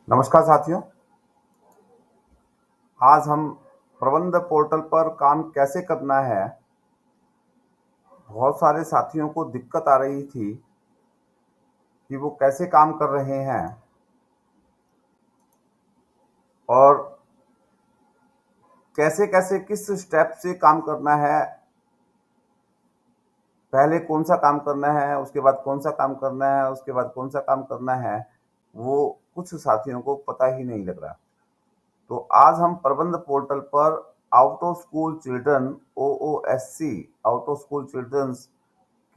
नमस्कार साथियों। आज हम प्रबंध पोर्टल पर काम कैसे करना है। बहुत सारे साथियों को दिक्कत आ रही थी कि वो कैसे काम कर रहे हैं और कैसे कैसे किस स्टेप से काम करना है। पहले कौन सा काम करना है, उसके बाद कौन सा काम करना है, उसके बाद कौन सा काम करना है, वो कुछ साथियों को पता ही नहीं लग रहा। तो आज हम प्रबंध पोर्टल पर out of school children OOSC out of school childrens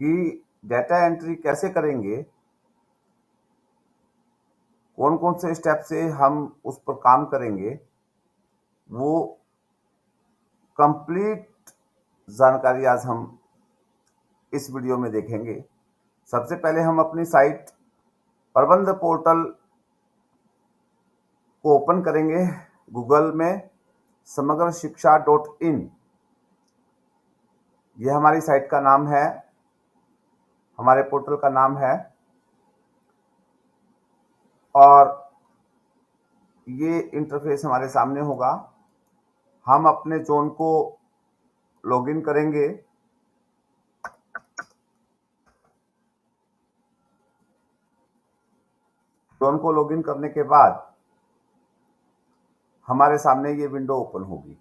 की डेटा एंट्री कैसे करेंगे, कौन कौन से स्टेप से हम उस पर काम करेंगे, वो कंप्लीट जानकारी आज हम इस वीडियो में देखेंगे। सबसे पहले हम अपनी साइट प्रबंध पोर्टल को ओपन करेंगे गूगल में। समग्र शिक्षा .in ये हमारी साइट का नाम है, हमारे पोर्टल का नाम है। और ये इंटरफेस हमारे सामने होगा। हम अपने जोन को लॉगिन करेंगे। जोन को लॉगिन करने के बाद हमारे सामने ये विंडो ओपन होगी।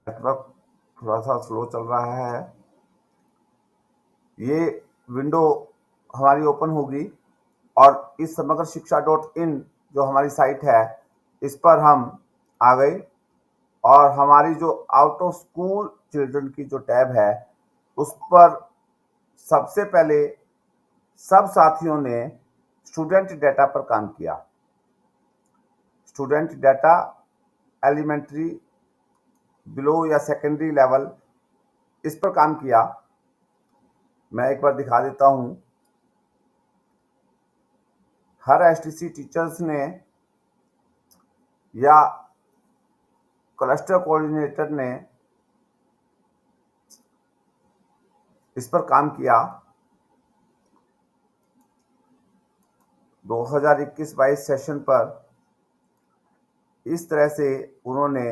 नेटवर्क थोड़ा सा स्लो चल रहा है। ये विंडो हमारी ओपन होगी और इस समग्र शिक्षा .in जो हमारी साइट है, इस पर हम आ गए। और हमारी जो आउट ऑफ स्कूल चिल्ड्रन की जो टैब है, उस पर सबसे पहले सब साथियों ने स्टूडेंट डाटा पर काम किया। स्टूडेंट डाटा एलिमेंट्री, बिलो या सेकेंडरी लेवल, इस पर काम किया। मैं एक बार दिखा देता हूँ। हर एसटीसी टीचर्स ने या क्लस्टर कोऑर्डिनेटर ने इस पर काम किया। 2021-22 सेशन पर इस तरह से उन्होंने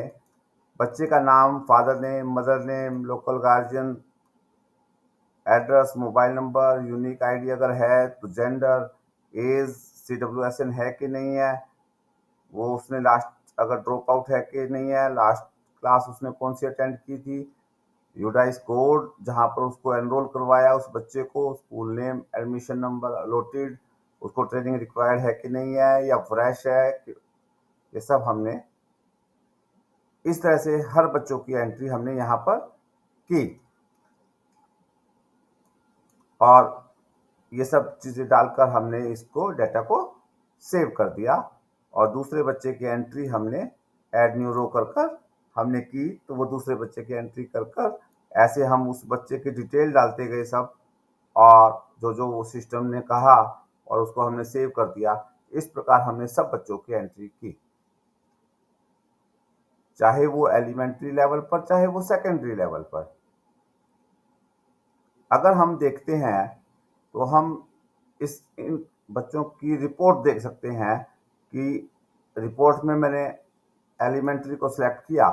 बच्चे का नाम, father name, mother name, local guardian, address, mobile number, unique ID अगर है तो, जेंडर, एज, CWSN है कि नहीं है, वो उसने लास्ट अगर ड्रॉप आउट है कि नहीं है, लास्ट क्लास उसने कौन सी अटेंड की थी, यूडाइस कोड जहाँ पर उसको एनरोल करवाया उस बच्चे को, school name, admission number, allotted, उसको ट्रेनिंग रिक्वायर्ड है कि नहीं है या फ्रेश है, ये सब हमने इस तरह से हर बच्चों की एंट्री हमने यहाँ पर की। और ये सब चीज़ें डालकर हमने इसको डाटा को सेव कर दिया। और दूसरे बच्चे की एंट्री हमने ऐड न्यू रो कर हमने की, तो वो दूसरे बच्चे की एंट्री कर ऐसे हम उस बच्चे की डिटेल डालते गए सब। और जो जो वो सिस्टम ने कहा और उसको हमने सेव कर दिया। इस प्रकार हमने सब बच्चों की एंट्री की, चाहे वो एलिमेंट्री लेवल पर, चाहे वो सेकेंडरी लेवल पर। अगर हम देखते हैं तो हम इन बच्चों की रिपोर्ट देख सकते हैं कि रिपोर्ट में मैंने एलिमेंट्री को सिलेक्ट किया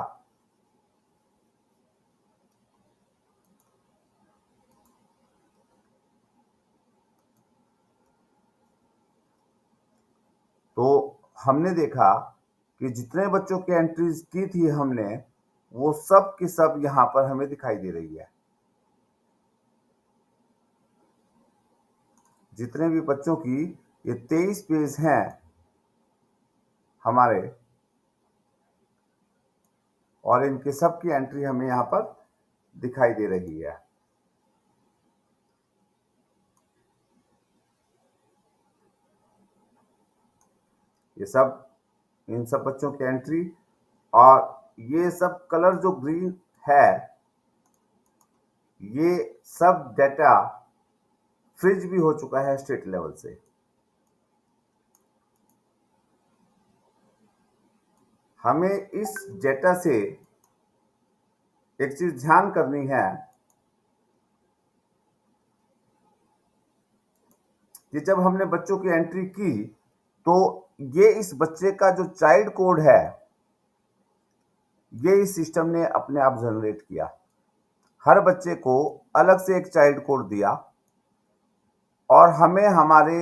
तो हमने देखा कि जितने बच्चों की एंट्रीज की थी हमने, वो सब की सब यहाँ पर हमें दिखाई दे रही है। जितने भी बच्चों की, ये 23 पेज हैं हमारे, और इनके सब की एंट्री हमें यहाँ पर दिखाई दे रही है। ये सब इन सब बच्चों की एंट्री। और ये सब कलर जो ग्रीन है, ये सब डेटा फ्रीज भी हो चुका है स्टेट लेवल से। हमें इस डेटा से एक चीज ध्यान करनी है कि जब हमने बच्चों की एंट्री की तो ये इस बच्चे का जो चाइल्ड कोड है, ये इस सिस्टम ने अपने आप जनरेट किया। हर बच्चे को अलग से एक चाइल्ड कोड दिया और हमें हमारे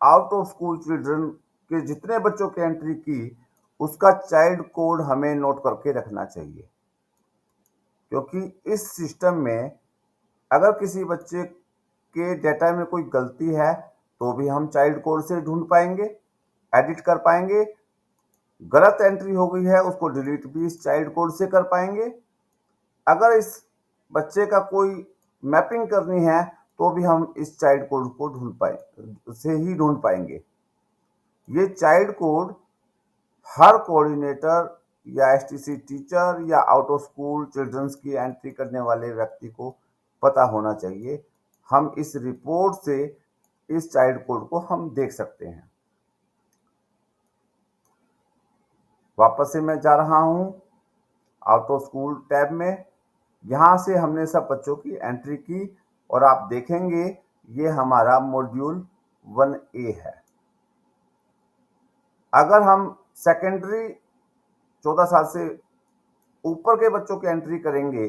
आउट ऑफ स्कूल चिल्ड्रन के जितने बच्चों की एंट्री की, उसका चाइल्ड कोड हमें नोट करके रखना चाहिए। क्योंकि इस सिस्टम में अगर किसी बच्चे के डेटा में कोई गलती है तो भी हम चाइल्ड कोड से ढूंढ पाएंगे, एडिट कर पाएंगे। गलत एंट्री हो गई है उसको डिलीट भी इस चाइल्ड कोड से कर पाएंगे। अगर इस बच्चे का कोई मैपिंग करनी है तो भी हम इस चाइल्ड कोड को ढूंढ पाएंगे। ये चाइल्ड कोड हर कोऑर्डिनेटर या एसटीसी टीचर या आउट ऑफ स्कूल चिल्ड्रंस की एंट्री करने वाले व्यक्ति को पता होना चाहिए। हम इस रिपोर्ट से इस चाइल्ड कोड को हम देख सकते हैं। वापस से मैं जा रहा हूं आउट ऑफ स्कूल टैब में। यहां से हमने सब बच्चों की एंट्री की और आप देखेंगे ये हमारा मॉड्यूल 1A है। अगर हम सेकेंडरी 14 साल से ऊपर के बच्चों की एंट्री करेंगे,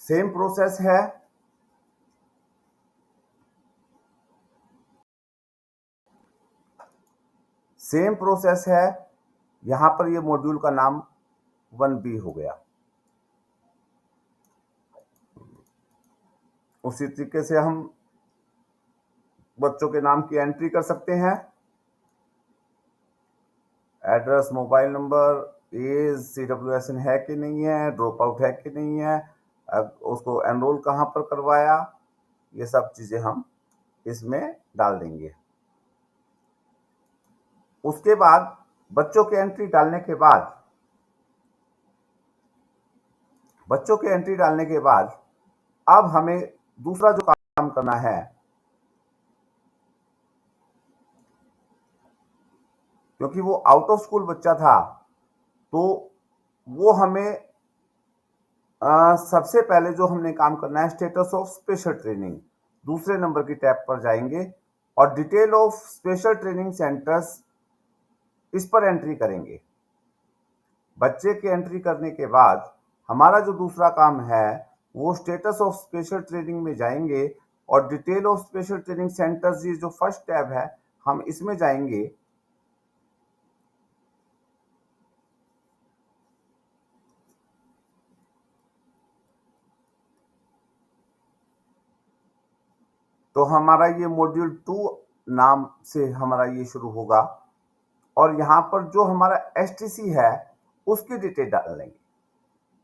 सेम प्रोसेस है। सेम प्रोसेस है। यहां पर ये मॉड्यूल का नाम 1B हो गया। उसी तरीके से हम बच्चों के नाम की एंट्री कर सकते हैं। Address, mobile number, age, CWSN है कि नहीं है, ड्रॉप आउट है कि नहीं है, उसको एनरोल कहाँ पर करवाया, ये सब चीजें हम इसमें डाल देंगे। उसके बाद बच्चों की एंट्री डालने के बाद अब हमें दूसरा जो काम करना है, क्योंकि वो आउट ऑफ स्कूल बच्चा था तो वो हमें सबसे पहले जो हमने काम करना है, स्टेटस ऑफ स्पेशल ट्रेनिंग, दूसरे नंबर की टैब पर जाएंगे और detail of special training centres, इस पर एंट्री करेंगे। बच्चे की एंट्री करने के बाद हमारा जो दूसरा काम है वो स्टेटस ऑफ स्पेशल ट्रेनिंग में जाएंगे और detail of special training centres, ये जो फर्स्ट टैब है, हम इसमें जाएंगे। तो हमारा ये मॉड्यूल 2 नाम से हमारा ये शुरू होगा और यहाँ पर जो हमारा एसटीसी है उसकी डिटेल डालेंगे।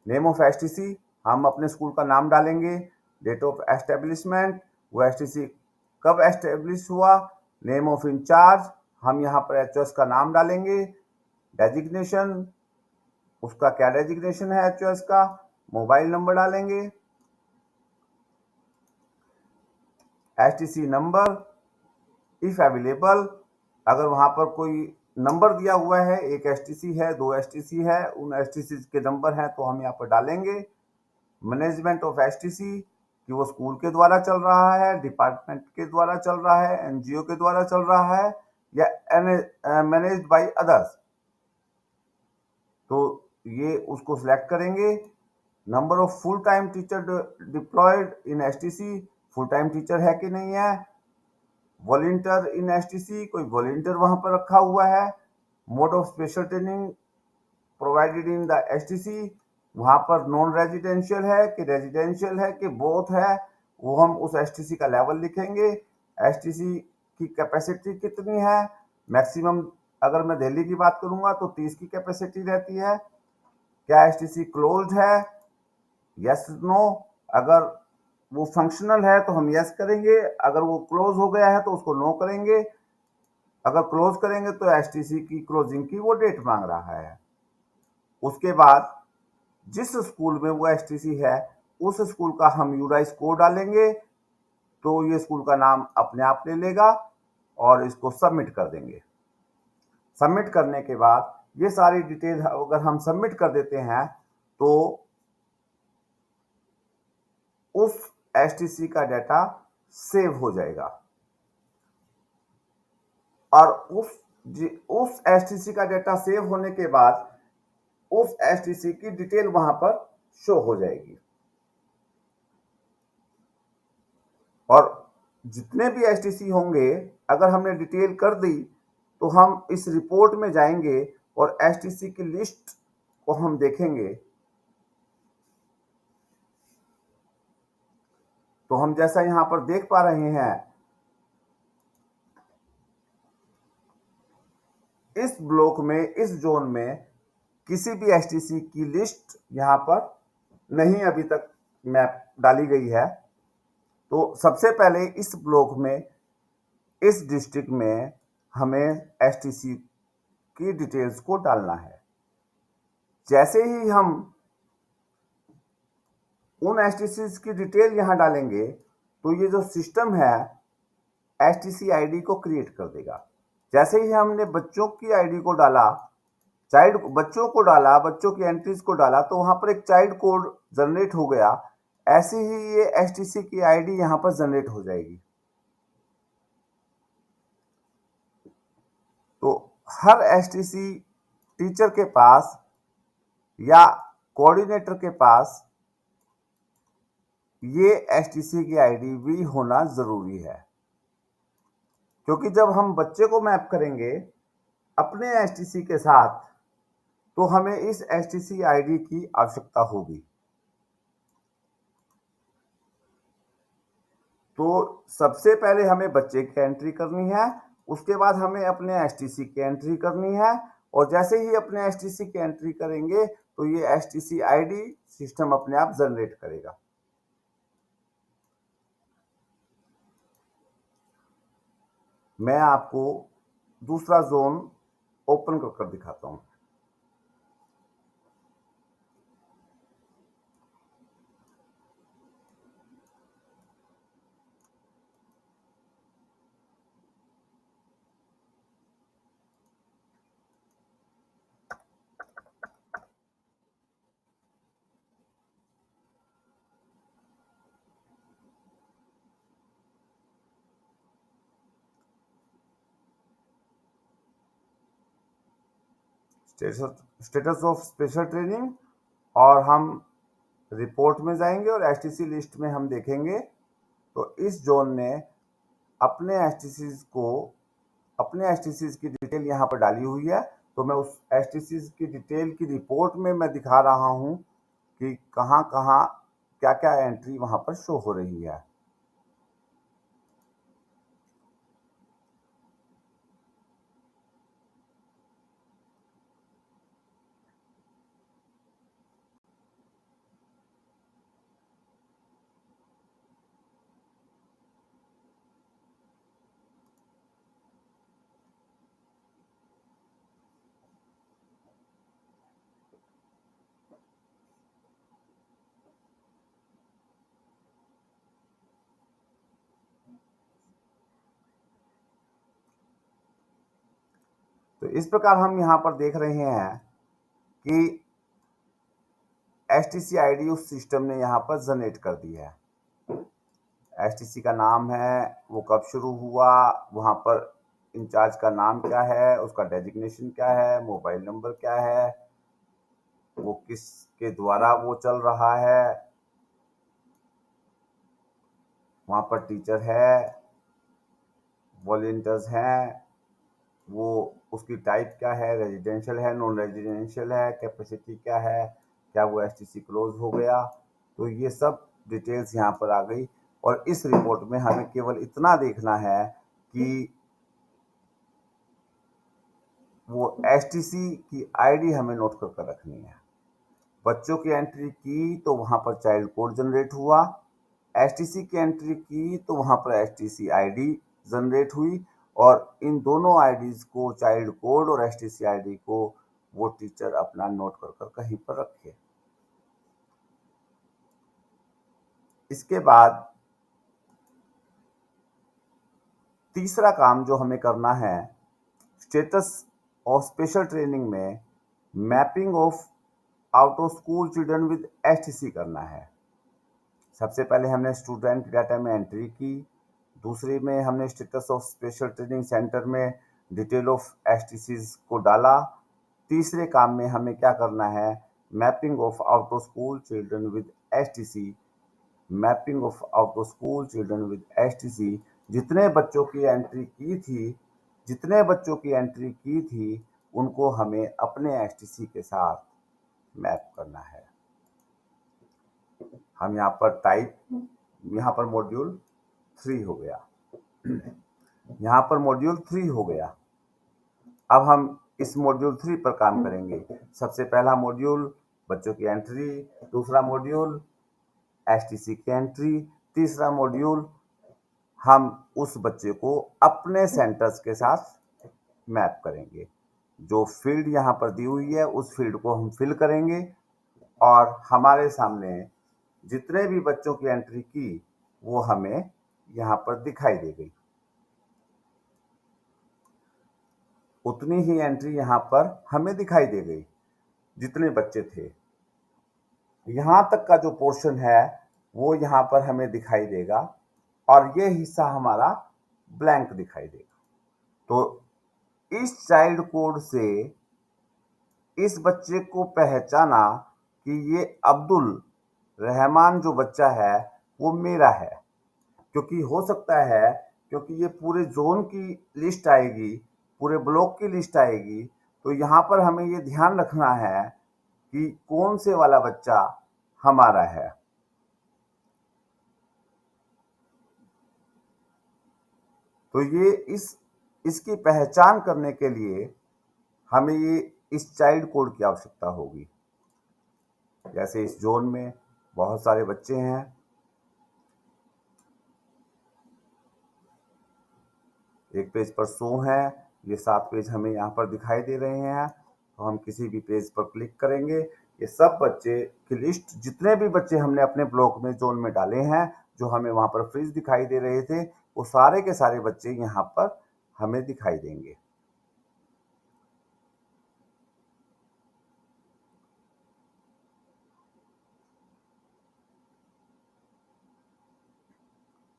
नेम ऑफ एसटीसी, हम अपने स्कूल का नाम डालेंगे। डेट ऑफ एस्टेब्लिशमेंट, वो एसटीसी कब एस्टेब्लिश हुआ। नेम ऑफ इंचार्ज, हम यहाँ पर एचओएस का नाम डालेंगे। डेजिग्नेशन, उसका क्या डेजिग्नेशन है एचओएस का। मोबाइल नंबर डालेंगे। एसटीसी नंबर इफ अवेलेबल, अगर वहां पर कोई नंबर दिया हुआ है, एक एसटीसी है, 2 एसटीसी है, उन एसटीसी के नंबर हैं तो हम यहाँ पर डालेंगे। मैनेजमेंट ऑफ एसटीसी, कि वो स्कूल के द्वारा चल रहा है, डिपार्टमेंट के द्वारा चल रहा है, एनजीओ के द्वारा चल रहा है, या मैनेज्ड बाय अदर्स, तो ये उसको सिलेक्ट करेंगे। Number of full time teacher deployed in STC, full time teacher है कि नहीं है। वॉलंटियर इन एसटीसी, कोई वॉलंटियर वहां पर रखा हुआ है। Mode of special training provided in the STC, वहां पर नॉन रेजिडेंशियल है कि रेजिडेंशियल है कि बोथ है, वो हम उस एसटीसी का लेवल लिखेंगे। एसटीसी की कैपेसिटी कितनी है, मैक्सिमम अगर मैं दिल्ली की बात करूंगा तो 30 की कैपेसिटी रहती है। क्या एसटीसी क्लोज्ड है, यस नो। अगर वो फंक्शनल है तो हम यस करेंगे, अगर वो क्लोज हो गया है तो उसको नो करेंगे। अगर क्लोज करेंगे तो एसटीसी की क्लोजिंग की वो डेट मांग रहा है। उसके बाद जिस स्कूल में वो एसटीसी है उस स्कूल का हम यूराइस कोड डालेंगे, तो ये स्कूल का नाम अपने आप ले लेगा और इसको सबमिट कर देंगे। सबमिट करने के बाद ये सारी डिटेल अगर हम सबमिट कर देते हैं तो उस एसटीसी का डाटा सेव हो जाएगा और उस एसटीसी का डाटा सेव होने के बाद उस एसटीसी की डिटेल वहां पर शो हो जाएगी और जितने भी एसटीसी होंगे अगर हमने डिटेल कर दी तो हम इस रिपोर्ट में जाएंगे और एसटीसी की लिस्ट को हम देखेंगे। तो हम जैसा यहां पर देख पा रहे हैं, इस ब्लॉक में, इस जोन में किसी भी एसटीसी की लिस्ट यहां पर नहीं अभी तक मैप डाली गई है। तो सबसे पहले इस ब्लॉक में, इस डिस्ट्रिक्ट में हमें एसटीसी की डिटेल्स को डालना है। जैसे ही हम उन एसटीसी की डिटेल यहां डालेंगे तो ये जो सिस्टम है एसटीसी आईडी को क्रिएट कर देगा। जैसे ही हमने बच्चों की आईडी को डाला, बच्चों को डाला, बच्चों की एंट्रीज को डाला, तो वहां पर एक चाइल्ड कोड जनरेट हो गया। ऐसे ही ये एसटीसी की आईडी यहां पर जनरेट हो जाएगी। तो हर एसटीसी टीचर के पास या कोऑर्डिनेटर के पास ये एसटीसी की आईडी भी होना जरूरी है, क्योंकि जब हम बच्चे को मैप करेंगे अपने एसटीसी के साथ तो हमें इस एसटीसी आईडी की आवश्यकता होगी। तो सबसे पहले हमें बच्चे की एंट्री करनी है, उसके बाद हमें अपने एसटीसी की एंट्री करनी है और जैसे ही अपने एसटीसी की एंट्री करेंगे तो ये एसटीसी आईडी सिस्टम अपने आप जनरेट करेगा। मैं आपको दूसरा जोन ओपन कर दिखाता हूं। स्टेटस ऑफ स्पेशल ट्रेनिंग, और हम रिपोर्ट में जाएंगे और एसटीसी लिस्ट में हम देखेंगे तो इस जोन ने अपने एसटीसीज को, अपने एसटीसीज की डिटेल यहाँ पर डाली हुई है। तो मैं उस एसटीसीज की डिटेल की रिपोर्ट में मैं दिखा रहा हूँ कि कहाँ कहाँ क्या क्या एंट्री वहाँ पर शो हो रही है। तो इस प्रकार हम यहाँ पर देख रहे हैं कि एसटीसी आईडी उस सिस्टम ने यहाँ पर जनरेट कर दी है। एसटीसी का नाम है, वो कब शुरू हुआ, वहाँ पर इंचार्ज का नाम क्या है, उसका डेजिग्नेशन क्या है, मोबाइल नंबर क्या है, वो किसके द्वारा वो चल रहा है, वहाँ पर टीचर है, वॉलेंटियर्स हैं, वो उसकी टाइप क्या है, रेजिडेंशियल है, नॉन रेजिडेंशियल है, कैपेसिटी क्या है, क्या वो एसटीसी क्लोज हो गया। तो ये सब डिटेल्स यहाँ पर आ गई और इस रिपोर्ट में हमें केवल इतना देखना है कि वो एसटीसी की आईडी हमें नोट कर रखनी है। बच्चों की एंट्री की तो वहाँ पर चाइल्ड कोड जनरेट हुआ, एसटीसी की एंट्री की तो वहाँ पर एसटीसी आईडी जनरेट हुई और इन दोनों आईडीज को, चाइल्ड कोड और एसटीसी आईडी को, वो टीचर अपना नोट कर कर कहीं पर रखे। इसके बाद तीसरा काम जो हमें करना है, स्टेटस ऑफ स्पेशल ट्रेनिंग में mapping of out of school children with STC करना है। सबसे पहले हमने स्टूडेंट डाटा में एंट्री की, दूसरे में हमने status of special training centre में डिटेल ऑफ एसटीसीज को डाला, तीसरे काम में हमें क्या करना है, mapping of out of school children with STC. Mapping of out of school children with STC, जितने बच्चों की एंट्री की थी, उनको हमें अपने एसटीसी के साथ मैप करना है। हम यहाँ पर यहाँ पर मॉड्यूल 3 हो गया, यहाँ पर मॉड्यूल 3 हो गया। अब हम इस मॉड्यूल 3 पर काम करेंगे। सबसे पहला मॉड्यूल बच्चों की एंट्री, दूसरा मॉड्यूल एसटीसी की एंट्री, तीसरा मॉड्यूल हम उस बच्चे को अपने सेंटर्स के साथ मैप करेंगे। जो फील्ड यहाँ पर दी हुई है उस फील्ड को हम फिल करेंगे और हमारे सामने जितने भी बच्चों की एंट्री की वो हमें यहाँ पर दिखाई दे गई। उतनी ही एंट्री यहाँ पर हमें दिखाई दे गई जितने बच्चे थे। यहाँ तक का जो पोर्शन है वो यहाँ पर हमें दिखाई देगा और ये हिस्सा हमारा ब्लैंक दिखाई देगा। तो इस चाइल्ड कोड से इस बच्चे को पहचाना कि ये अब्दुल रहमान जो बच्चा है वो मेरा है, क्योंकि हो सकता है क्योंकि ये पूरे जोन की लिस्ट आएगी, पूरे ब्लॉक की लिस्ट आएगी, तो यहाँ पर हमें ये ध्यान रखना है कि कौन से वाला बच्चा हमारा है। तो ये इसकी पहचान करने के लिए हमें ये इस चाइल्ड कोड की आवश्यकता होगी। जैसे इस जोन में बहुत सारे बच्चे हैं, एक पेज पर 100 हैं, ये 7 पेज हमें यहाँ पर दिखाई दे रहे हैं। तो हम किसी भी पेज पर क्लिक करेंगे, ये सब बच्चे की लिस्ट, जितने भी बच्चे हमने अपने ब्लॉक में, जोन में डाले हैं, जो हमें वहाँ पर फ्रीज दिखाई दे रहे थे, वो सारे के सारे बच्चे यहाँ पर हमें दिखाई देंगे।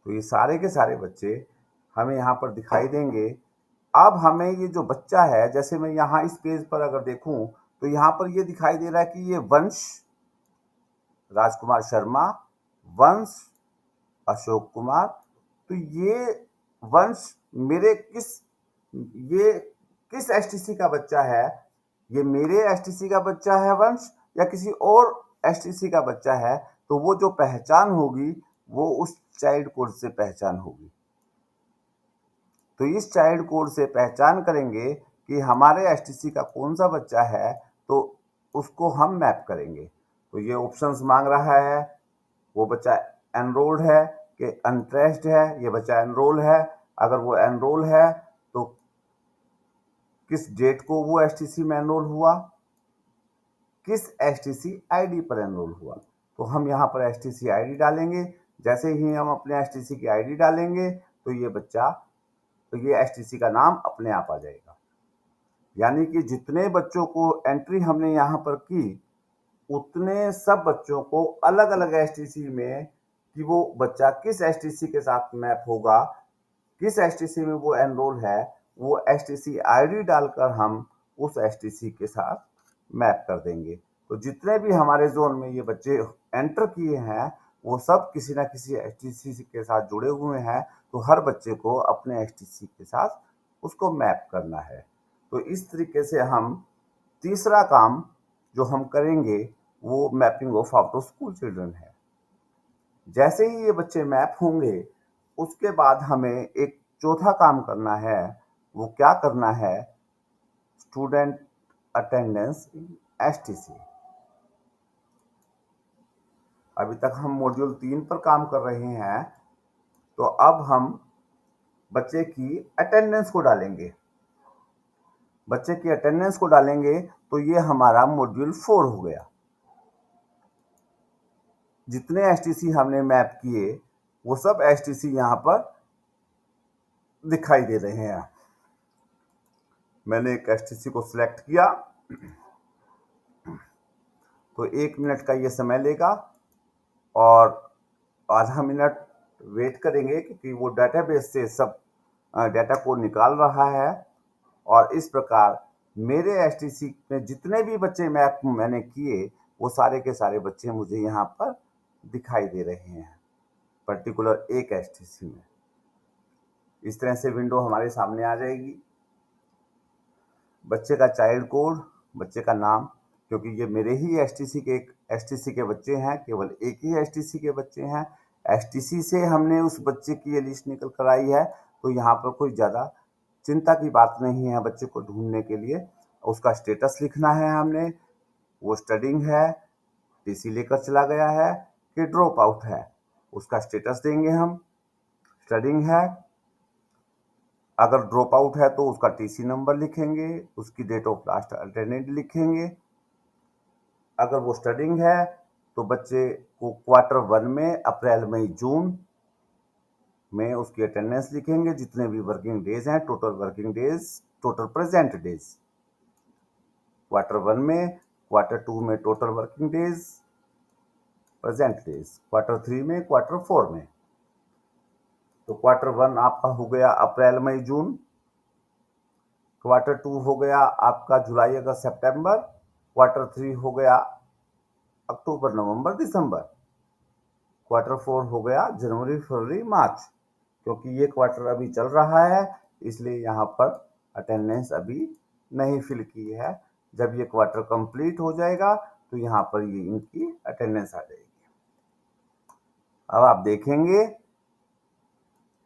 तो ये सारे के सारे बच्चे हमें यहाँ पर दिखाई देंगे। अब हमें ये जो बच्चा है, जैसे मैं यहाँ इस पेज पर अगर देखूं तो यहाँ पर ये दिखाई दे रहा है कि ये वंश राजकुमार शर्मा, वंश अशोक कुमार। तो ये वंश ये किस एसटीसी का बच्चा है? ये मेरे एसटीसी का बच्चा है वंश, या किसी और एसटीसी का बच्चा है? तो वो जो पहचान होगी वो उस चाइल्ड कोड से पहचान होगी। तो इस चाइल्ड कोड से पहचान करेंगे कि हमारे एसटीसी का कौन सा बच्चा है, तो उसको हम मैप करेंगे। तो ये ऑप्शंस मांग रहा है, वो बच्चा एनरोल्ड है कि अनट्रेस्ड है। ये बच्चा एनरोल है, अगर वो एनरोल है तो किस डेट को वो एसटीसी में एनरोल हुआ, किस एसटीसी आईडी पर एनरोल हुआ। तो हम यहाँ पर एसटीसी आईडी डालेंगे। जैसे ही हम अपने एसटीसी की आईडी डालेंगे तो ये एसटीसी का नाम अपने आप आ जाएगा। यानी कि जितने बच्चों को एंट्री हमने यहाँ पर की, उतने सब बच्चों को अलग अलग एसटीसी में, कि वो बच्चा किस एसटीसी के साथ मैप होगा, किस एसटीसी में वो एनरोल है, वो एसटीसी आईडी डालकर हम उस एसटीसी के साथ मैप कर देंगे। तो जितने भी हमारे जोन में ये बच्चे एंटर किए हैं वो सब किसी ना किसी एसटीसी के साथ जुड़े हुए हैं। तो हर बच्चे को अपने एसटीसी के साथ उसको मैप करना है। तो इस तरीके से हम तीसरा काम जो हम करेंगे वो mapping of out of school children है। जैसे ही ये बच्चे मैप होंगे उसके बाद हमें एक चौथा काम करना है। वो क्या करना है? Student attendance in STC. अभी तक हम मॉड्यूल 3 पर काम कर रहे हैं, तो अब हम बच्चे की अटेंडेंस को डालेंगे। बच्चे की अटेंडेंस को डालेंगे तो ये हमारा मॉड्यूल 4 हो गया। जितने एसटीसी हमने मैप किए वो सब एसटीसी यहाँ पर दिखाई दे रहे हैं। मैंने एक एसटीसी को सिलेक्ट किया तो 1 मिनट का ये समय लेगा और आधा मिनट वेट करेंगे क्योंकि वो डेटाबेस से सब डाटा को निकाल रहा है। और इस प्रकार मेरे एसटीसी में जितने भी बच्चे मैप मैंने किए वो सारे के सारे बच्चे मुझे यहाँ पर दिखाई दे रहे हैं पर्टिकुलर एक एसटीसी में। इस तरह से विंडो हमारे सामने आ जाएगी। बच्चे का चाइल्ड कोड, बच्चे का नाम, क्योंकि ये मेरे ही एसटीसी के बच्चे हैं, केवल एक ही एसटीसी के बच्चे हैं। एसटीसी से हमने उस बच्चे की ये लिस्ट निकल कर आई है तो यहाँ पर कोई ज़्यादा चिंता की बात नहीं है बच्चे को ढूंढने के लिए। उसका स्टेटस लिखना है हमने, वो स्टडिंग है, टीसी लेकर चला गया है कि ड्रॉप आउट है, उसका स्टेटस देंगे हम। स्टडिंग है, अगर ड्रॉप आउट है तो उसका टीसी नंबर लिखेंगे, उसकी डेट ऑफ लास्ट अटेंडेंट लिखेंगे। अगर वो स्टडिंग है तो बच्चे को क्वार्टर 1 में अप्रैल मई जून में उसकी अटेंडेंस लिखेंगे, जितने भी वर्किंग डेज हैं, total working days, total present days. Quarter 1 में, क्वार्टर 2 में total working days, present days, quarter 3 में, क्वार्टर 4 में। तो क्वार्टर 1 आपका हो गया अप्रैल मई जून, क्वार्टर 2 हो गया आपका जुलाई अगस्त सितंबर, क्वार्टर 3 हो गया अक्टूबर नवंबर दिसंबर, क्वार्टर 4 हो गया जनवरी फरवरी मार्च। क्योंकि ये क्वार्टर अभी चल रहा है इसलिए यहाँ पर अटेंडेंस अभी नहीं फिल की है। जब ये क्वार्टर कंप्लीट हो जाएगा तो यहाँ पर ये इनकी अटेंडेंस आ जाएगी। अब आप देखेंगे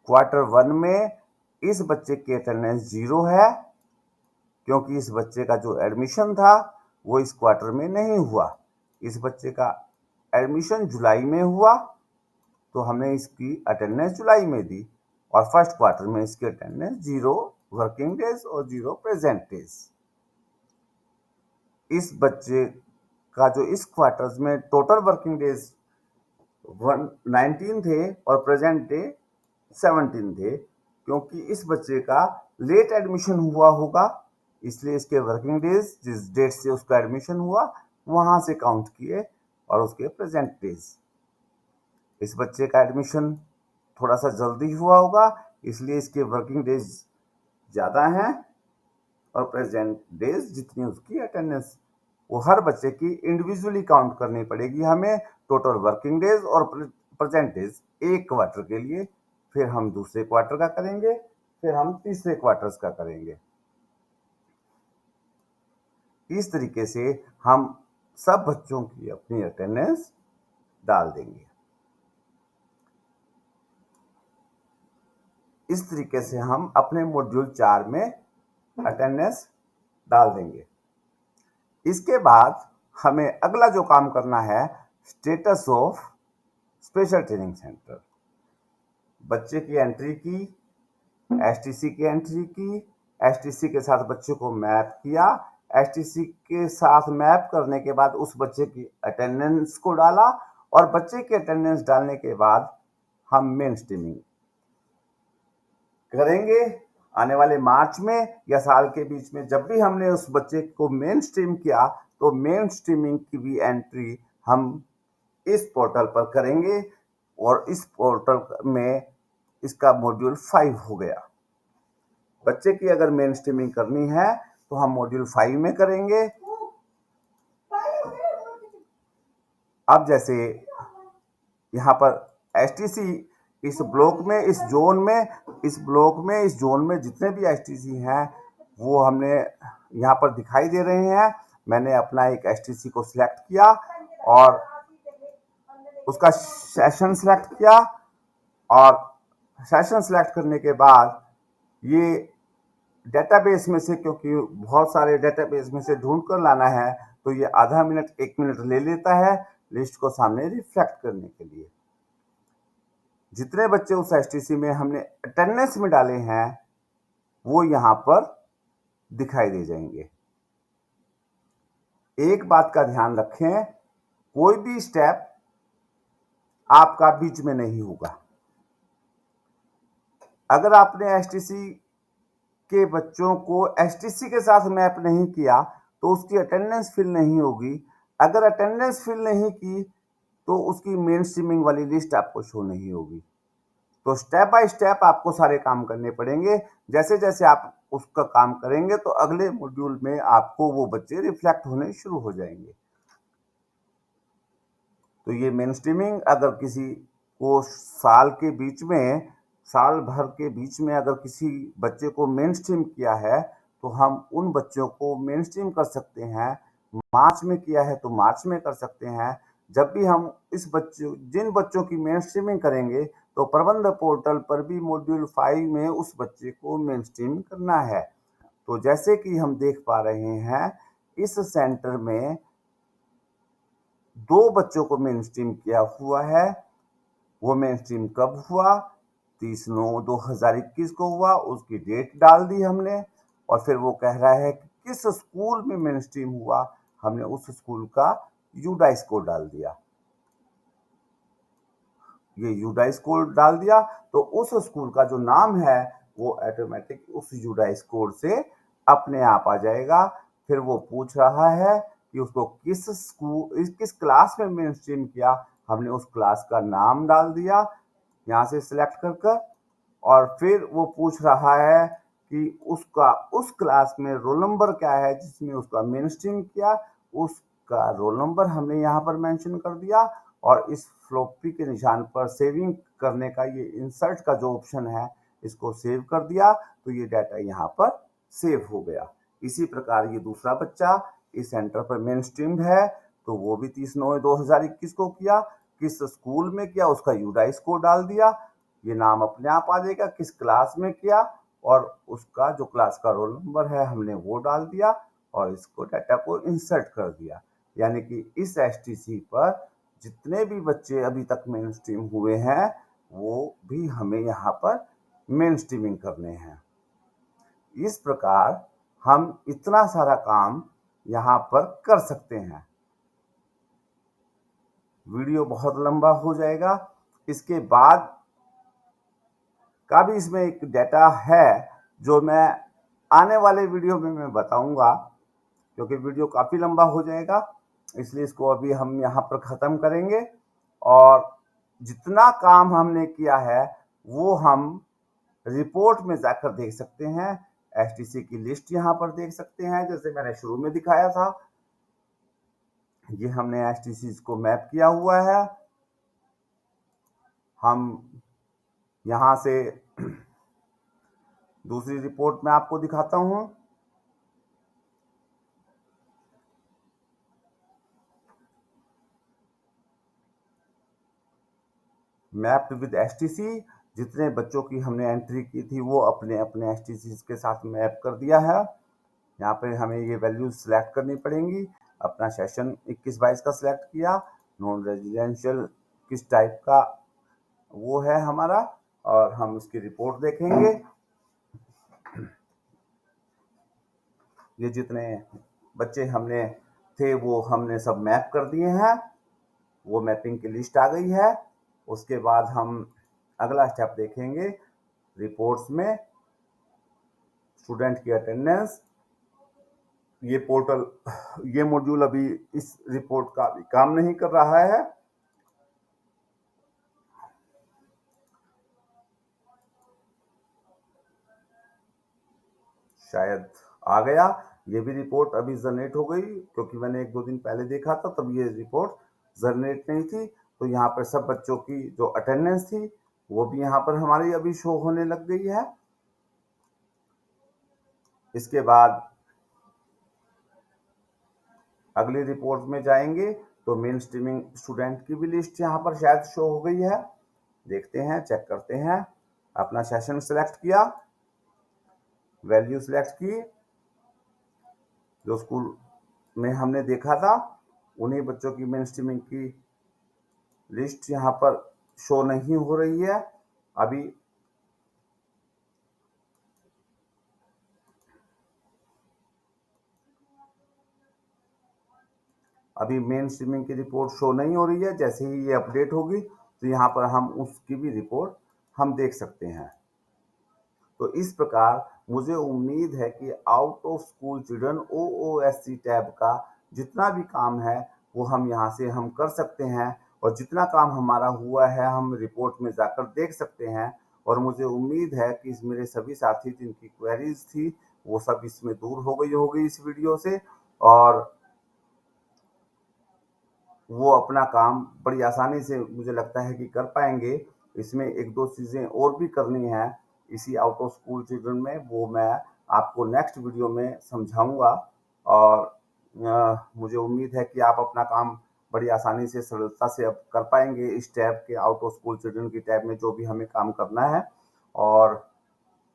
क्वार्टर 1 में इस बच्चे की अटेंडेंस 0 है क्योंकि इस बच्चे का जो एडमिशन था वो इस क्वार्टर में नहीं हुआ। इस बच्चे का एडमिशन जुलाई में हुआ तो हमने इसकी अटेंडेंस जुलाई में दी और फर्स्ट क्वार्टर में इसकी अटेंडेंस 0 वर्किंग डेज और 0 प्रेजेंट डेज। इस बच्चे का जो इस क्वार्टर में टोटल वर्किंग डेज 19 थे और प्रेजेंट डे 17 थे क्योंकि इस बच्चे का लेट एडमिशन हुआ होगा इसलिए इसके वर्किंग डेज जिस डेट से उसका एडमिशन हुआ वहां से काउंट किए और उसके प्रेजेंट डेज। इस बच्चे का एडमिशन थोड़ा सा जल्दी हुआ होगा इसलिए इसके वर्किंग डेज ज़्यादा हैं और प्रेजेंट डेज जितनी उसकी अटेंडेंस वो हर बच्चे की इंडिविजुअली काउंट करनी पड़ेगी हमें, टोटल वर्किंग डेज और प्रेजेंट डेज एक क्वार्टर के लिए। फिर हम दूसरे क्वार्टर का करेंगे, फिर हम तीसरे क्वार्टर्स का करेंगे। इस तरीके से हम सब बच्चों की अपनी अटेंडेंस डाल देंगे। इस तरीके से हम अपने मॉड्यूल 4 में अटेंडेंस डाल देंगे। इसके बाद हमें अगला जो काम करना है status of special training centre. बच्चे की एंट्री की, एसटीसी की एंट्री की, एसटीसी के साथ बच्चे को मैप किया, एसटीसी के साथ मैप करने के बाद उस बच्चे की अटेंडेंस को डाला और बच्चे की अटेंडेंस डालने के बाद हम मेन स्ट्रीमिंग करेंगे। आने वाले मार्च में या साल के बीच में जब भी हमने उस बच्चे को मेन स्ट्रीम किया तो मेन स्ट्रीमिंग की भी एंट्री हम इस पोर्टल पर करेंगे और इस पोर्टल में इसका मॉड्यूल 5 हो गया। बच्चे की अगर मेन स्ट्रीमिंग करनी है तो हम मॉड्यूल 5 में करेंगे। अब जैसे यहाँ पर एसटीसी इस ब्लॉक में, इस जोन में जितने भी एसटीसी हैं वो हमने यहाँ पर दिखाई दे रहे हैं। मैंने अपना एक एसटीसी को सिलेक्ट किया और उसका सेशन सिलेक्ट किया और सेशन सिलेक्ट करने के बाद ये डेटाबेस में से, क्योंकि बहुत सारे डेटाबेस में से ढूंढ कर लाना है तो ये आधा मिनट 1 मिनट ले लेता है लिस्ट को सामने रिफ्लेक्ट करने के लिए। जितने बच्चे उस एसटीसी में हमने अटेंडेंस में डाले हैं वो यहाँ पर दिखाई दे जाएंगे। एक बात का ध्यान रखें, कोई भी स्टेप आपका बीच में नहीं होगा। अगर आपने एसटीसी के बच्चों को एसटीसी के साथ मैप नहीं किया तो उसकी अटेंडेंस फिल नहीं होगी। अगर अटेंडेंस फिल नहीं की तो उसकी मेन स्ट्रीमिंग वाली लिस्ट आपको शो नहीं होगी। तो स्टेप बाय स्टेप आपको सारे काम करने पड़ेंगे। जैसे जैसे आप उसका काम करेंगे तो अगले मॉड्यूल में आपको वो बच्चे रिफ्लेक्ट होने शुरू हो जाएंगे। तो ये मेन स्ट्रीमिंग अगर किसी को साल भर के बीच में अगर किसी बच्चे को मेन स्ट्रीम किया है तो हम उन बच्चों को मेन स्ट्रीम कर सकते हैं। मार्च में किया है तो मार्च में कर सकते हैं। जब भी हम जिन बच्चों की मेन स्ट्रीमिंग करेंगे तो प्रबंध पोर्टल पर भी मॉड्यूल 5 में उस बच्चे को मेन स्ट्रीम करना है। तो जैसे कि हम देख पा रहे हैं, इस सेंटर में 2 बच्चों को मेन स्ट्रीम किया हुआ है। वो मेन स्ट्रीम कब हुआ? 30/9/2021 को हुआ। उसकी डेट डाल दी हमने और फिर वो कह रहा है कि किस स्कूल में मेन स्ट्रीम हुआ, हमने उस स्कूल का यूडाइस कोड डाल दिया। ये यूडाइस कोड डाल दिया तो उस स्कूल का जो नाम है वो ऑटोमेटिक उस यूडाइस कोड से अपने आप आ जाएगा। फिर वो पूछ रहा है कि उसको किस क्लास में मेन स्ट्रीम किया, हमने उस क्लास का नाम डाल दिया यहाँ से सिलेक्ट कर और फिर वो पूछ रहा है कि उसका उस क्लास में रोल नंबर क्या है जिसमें उसका मेन स्ट्रीम किया, उसका रोल नंबर हमने यहाँ पर मेंशन कर दिया और इस फ्लॉपी के निशान पर सेविंग करने का ये इंसर्ट का जो ऑप्शन है इसको सेव कर दिया तो ये डाटा यहाँ पर सेव हो गया। इसी प्रकार ये दूसरा बच्चा इस सेंटर पर मेन स्ट्रीम्ड है तो वो भी 30/9/2021 को किया। किस स्कूल में किया उसका यूडाइस कोड डाल दिया, ये नाम अपने आप आ जाएगा। किस क्लास में किया और उसका जो क्लास का रोल नंबर है हमने वो डाल दिया और इसको डाटा को इंसर्ट कर दिया। यानी कि इस एसटीसी पर जितने भी बच्चे अभी तक मेन स्ट्रीम हुए हैं वो भी हमें यहाँ पर मेन स्ट्रीमिंग करने हैं। इस प्रकार हम इतना सारा काम यहाँ पर कर सकते हैं। वीडियो बहुत लंबा हो जाएगा। इसके बाद का भी इसमें एक डाटा है जो मैं आने वाले वीडियो में मैं बताऊंगा, क्योंकि वीडियो काफ़ी लंबा हो जाएगा, इसलिए इसको अभी हम यहाँ पर ख़त्म करेंगे। और जितना काम हमने किया है वो हम रिपोर्ट में जाकर देख सकते हैं। एसटीसी की लिस्ट यहाँ पर देख सकते हैं, जैसे मैंने शुरू में दिखाया था। ये हमने एसटीसी को मैप किया हुआ है। हम यहाँ से दूसरी रिपोर्ट में आपको दिखाता हूँ। मैप्ड विद एसटीसी, जितने बच्चों की हमने एंट्री की थी वो अपने अपने एसटीसी के साथ मैप कर दिया है। यहाँ पे हमें ये वैल्यूज सिलेक्ट करनी पड़ेंगी। अपना सेशन 21-22 का सिलेक्ट किया। नॉन रेजिडेंशियल किस टाइप का वो है हमारा, और हम उसकी रिपोर्ट देखेंगे। ये जितने बच्चे हमने थे वो हमने सब मैप कर दिए हैं, वो मैपिंग की लिस्ट आ गई है। उसके बाद हम अगला स्टेप देखेंगे रिपोर्ट्स में स्टूडेंट की अटेंडेंस। ये पोर्टल, ये मॉड्यूल अभी इस रिपोर्ट का भी काम नहीं कर रहा है। शायद आ गया। ये भी रिपोर्ट अभी जनरेट हो गई, क्योंकि मैंने 1-2 दिन पहले देखा था तब ये रिपोर्ट जनरेट नहीं थी। तो यहाँ पर सब बच्चों की जो अटेंडेंस थी वो भी यहाँ पर हमारी अभी शो होने लग गई है। इसके बाद अगली रिपोर्ट में जाएंगे तो मेन स्ट्रीमिंग स्टूडेंट की भी लिस्ट यहाँ पर शायद शो हो गई है। देखते हैं, चेक करते हैं। अपना सेशन सेलेक्ट किया, वैल्यू सेलेक्ट की, जो स्कूल में हमने देखा था उन्हीं बच्चों की मेन स्ट्रीमिंग की लिस्ट यहाँ पर शो नहीं हो रही है। अभी मेन स्ट्रीमिंग की रिपोर्ट शो नहीं हो रही है। जैसे ही ये अपडेट होगी तो यहाँ पर हम उसकी भी रिपोर्ट हम देख सकते हैं। तो इस प्रकार मुझे उम्मीद है कि out of school children OOSC tab का जितना भी काम है वो हम यहाँ से हम कर सकते हैं, और जितना काम हमारा हुआ है हम रिपोर्ट में जाकर देख सकते हैं। और मुझे उम्मीद है कि मेरे सभी साथी जिनकी क्वेरीज थी वो सब इसमें दूर हो गई होगी इस वीडियो से, और वो अपना काम बड़ी आसानी से मुझे लगता है कि कर पाएंगे। इसमें एक दो चीज़ें और भी करनी है इसी आउट ऑफ स्कूल चिल्ड्रन में, वो मैं आपको नेक्स्ट वीडियो में समझाऊंगा। और मुझे उम्मीद है कि आप अपना काम बड़ी आसानी से सरलता से अब कर पाएंगे इस टैब के, आउट ऑफ स्कूल चिल्ड्रन की टैब में जो भी हमें काम करना है। और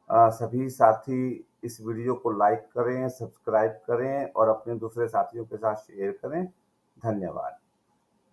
सभी साथी इस वीडियो को लाइक करें, सब्सक्राइब करें और अपने दूसरे साथियों के साथ शेयर करें। धन्यवाद।